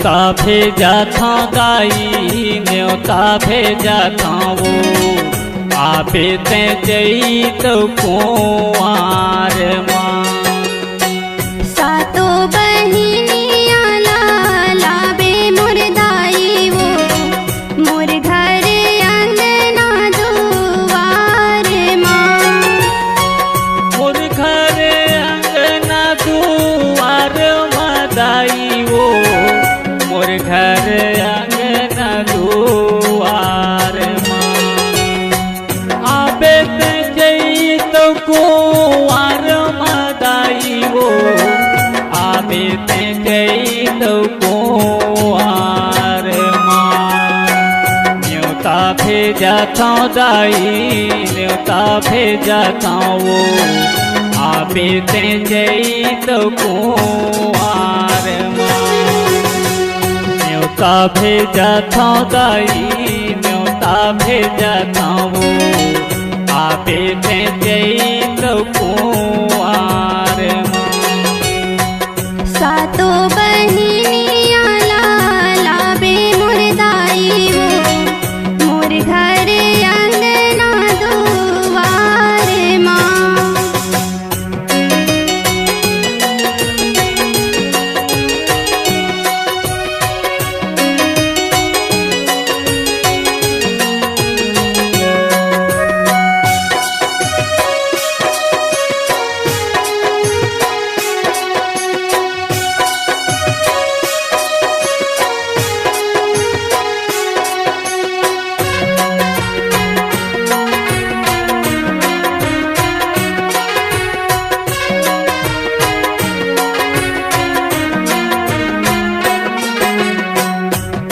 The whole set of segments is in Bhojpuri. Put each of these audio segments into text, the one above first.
न्योता भेजा था दाई न्योता भेजा था वो आपे ते जई तो कुंवार माँ सातो बहिनिया लाबे मोर दाई वो मोर घर अंगना दुआर माँ मोर घर अंगना दुआर माँ दाई वो मोर घर अंगना दुआर माँ आबे ते जई तो कुंवार माँ दाई वो आबे ते जई तो कुंवार माँ न्योता भेजा था दाई न्योता भेजा था वो आबे ते जई तो कुंवार माँ न्योता भेजा था दाई न्योता भेजा था वो आपे ते जई तो कुंवार माँ सातो बहिनिया लाबे मोर दाई वो मोर घर अंगना दुआर माँ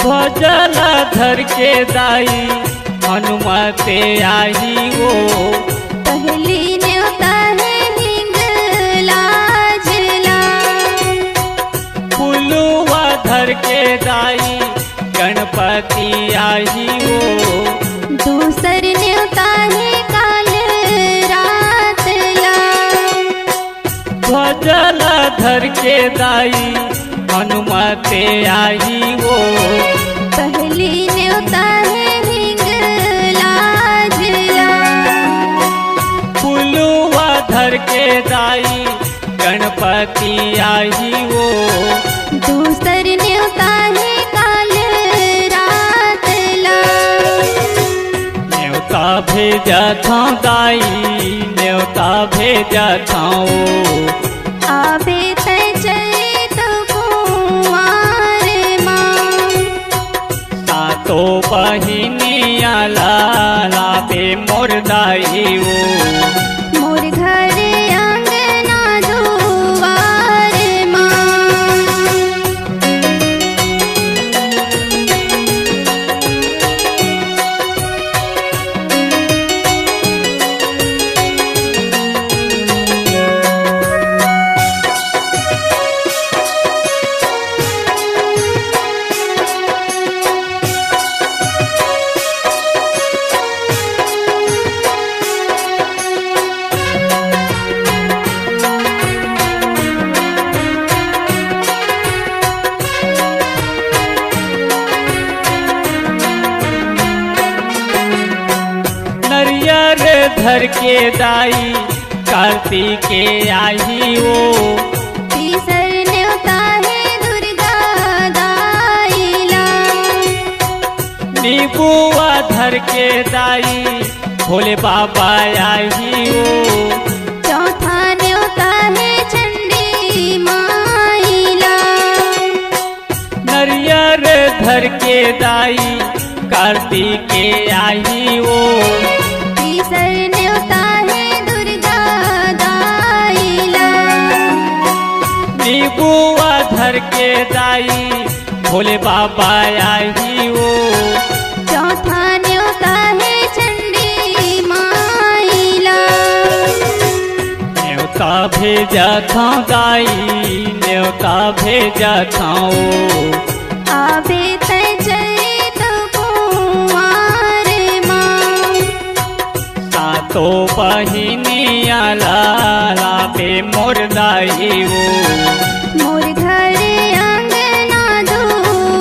भजल धर के दाई हनुमते आई वो पहली न्योता है हिंगला जला फुलुआ धर के दाई गणपति आई वो दूसर न्योता है काल रात ला भजल धर के दाई हनुमते आई वो पहली न्योता है हिंगला जला फुलुआ धर के दाई गणपति आई वो दूसर न्योता है काल रात ला न्योता भेजा था दाई न्योता भेजा था वो आबे ते जई तो कुंवार माँ सातो बहिनिया लाबे मोर दाई वो मोर घर अंगना दुआर माँ नरियर धर के दाई कार्तिके आई वो तीसर न्योता है दुर्गा दाईला नीबुआ धर के दाई भोले बाबा आई वो चौथा न्योता है चंडी माईला नरियर धर के दाई कार्तिके आई वो तीसर न्योता है दुर्गा दाईला नीबुआ धर के दाई भोले बाबा आई वो चौथा न्योता है चंडी माईला न्योता भेजा था दाई न्योता भेजा था वो आबे ते जई तो कुंवार माँ सातो बहिनिया लाबे मोर दाई वो मोर घर अंगना दुआर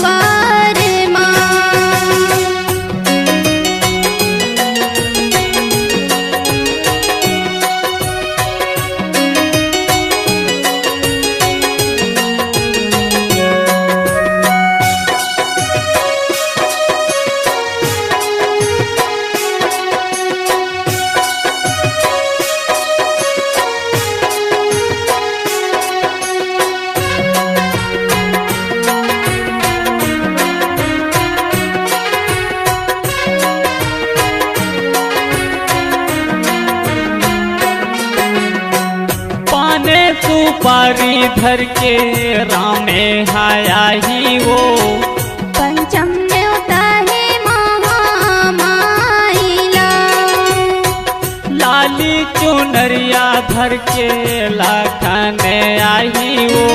सुपारी धर के रामे हाया ही वो पंचम न्योता है महामाइला। लाली चुनरिया धर के लाखने आई वो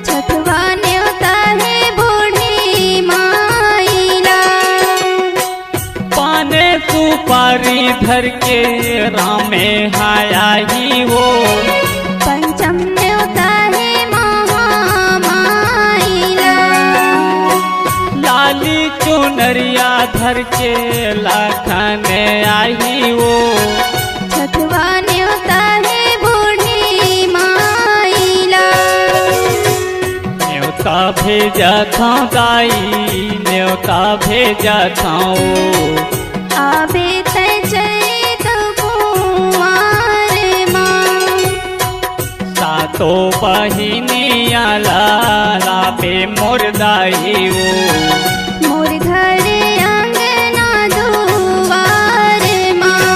छठवा न्योता है बूढ़ी माइला। पाने सुपारी धर के रामे हाया ही वो पंचम न्योता है महामाइला। लाली चुनरिया धर के लाखने आई वो छठवा न्योता है बूढ़ी माइला। न्योता भेजा था दाई न्योता भेजा था आबे तय तो कुंवार माँ। सातो बहिनिया लाला पे मुर्दाई वो मोर घर अंगना दुआर माँ।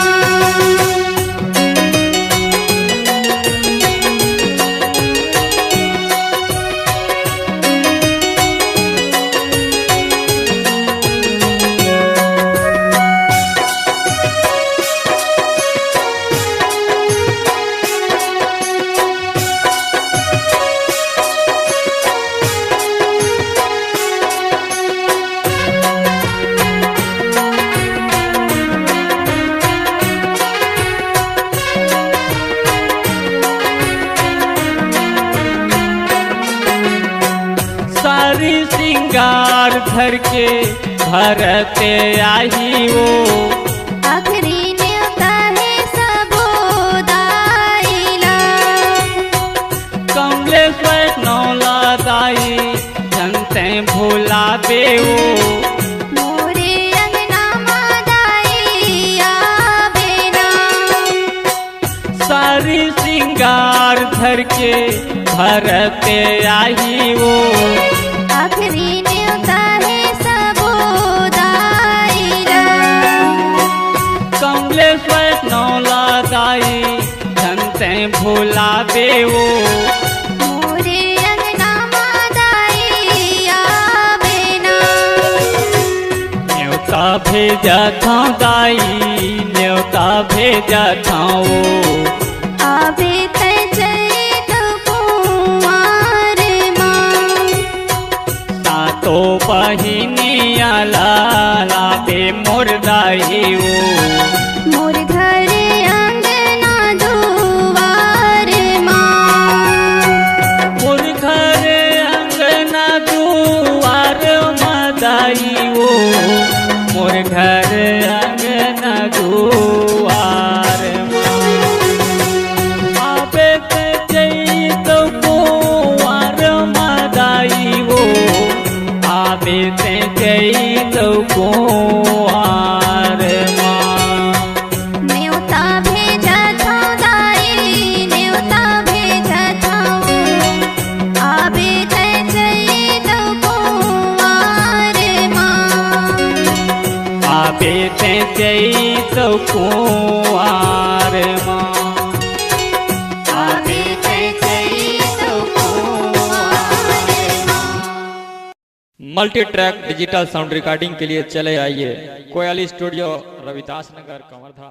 सारी सिंगार धर के भरते आई वो आखिरी न्योता है सबोदाइला। कमलेश्वर नौला दाई जनते भूला बेवो मोरे अंगना मादाई आबेना। सारी सिंगार धर के भरते आई वो आखिरी न्योता है सबोदाइला। कमलेश्वर नौला दाई जनते भूला बेवो मोरे अंगना मादाई आबेना। न्योता भेजा था दाई न्योता भेजा था वो आबे तय तो कुंवार माँ। सातो बहिनिया लाला पे मुर्दाई वो मोर घर अंगना दुआर माँ। मोर घर अंगना दुआर मदाई वो मोर घर अंगना दुआर आबे ते जई तो कुंवार मदाई वो आबे ते जई तो कुंवार न्योता भेजा था दाई न्योता भेजा था आबे तय तो कुंवार माँ। आबे ते जई तो कुंवार आबे ते जई तो कुंवार multi track digital sound recording के लिए चले आइए कोयाली स्टूडियो रविदास नगर कंवरधा।